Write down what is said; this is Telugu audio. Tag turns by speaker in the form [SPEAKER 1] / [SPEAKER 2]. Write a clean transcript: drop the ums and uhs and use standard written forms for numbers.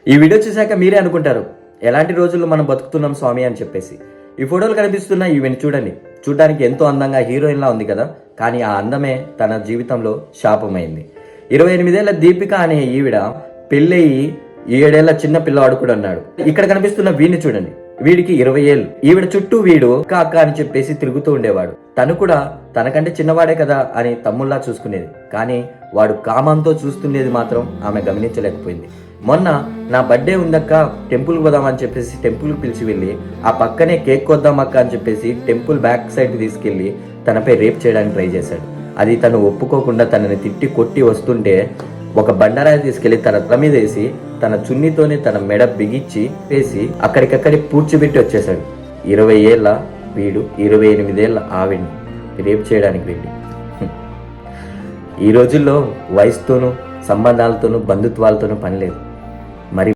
[SPEAKER 1] ఈ వీడియో చూశాక మీరే అనుకుంటారు ఎలాంటి రోజుల్లో మనం బతుకుతున్నాం స్వామి అని చెప్పేసి. ఈ ఫోటోలు కనిపిస్తున్న ఈవెన్ చూడండి, చూడడానికి ఎంతో అందంగా హీరోయిన్లా ఉంది కదా, కానీ ఆ అందమే తన జీవితంలో శాపమైంది. 28 ఏళ్ల దీపిక అనే ఈవిడ పెళ్ళయి 7 ఏళ్ల చిన్న పిల్లవాడు కూడా అన్నాడు. ఇక్కడ కనిపిస్తున్న వీడిని చూడండి, వీడికి 20 ఏళ్ళు. ఈవిడ చుట్టూ వీడు అక్క అని చెప్పేసి తిరుగుతూ ఉండేవాడు. తను కూడా తనకంటే చిన్నవాడే కదా అని తమ్ముళ్లా చూసుకునేది, కానీ వాడు కామంతో చూస్తుండేది మాత్రం ఆమె గమనించలేకపోయింది. మొన్న నా బర్త్డే ఉందక్క, టెంపుల్కి పోదామని చెప్పేసి టెంపుల్కి పిలిచి వెళ్ళి ఆ పక్కనే కేక్ కొద్దాం అక్క అని చెప్పేసి టెంపుల్ బ్యాక్ సైడ్ తీసుకెళ్లి తనపై రేప్ చేయడానికి ట్రై చేశాడు. అది తను ఒప్పుకోకుండా తనని తిట్టి కొట్టి వస్తుంటే ఒక బండరాయి తీసుకెళ్లి తన తల మీద వేసి తన చున్నీతోనే తన మెడ బిగించి వేసి అక్కడికక్కడి పూడ్చిపెట్టి వచ్చేశాడు. 20 ఏళ్ళ వీడు 28 ఏళ్ళ ఆవిడ్ని రేప్ చేయడానికి వెళ్ళి. ఈ రోజుల్లో వయసుతోనూ సంబంధాలతోనూ బంధుత్వాలతోనూ పని లేదు. మరి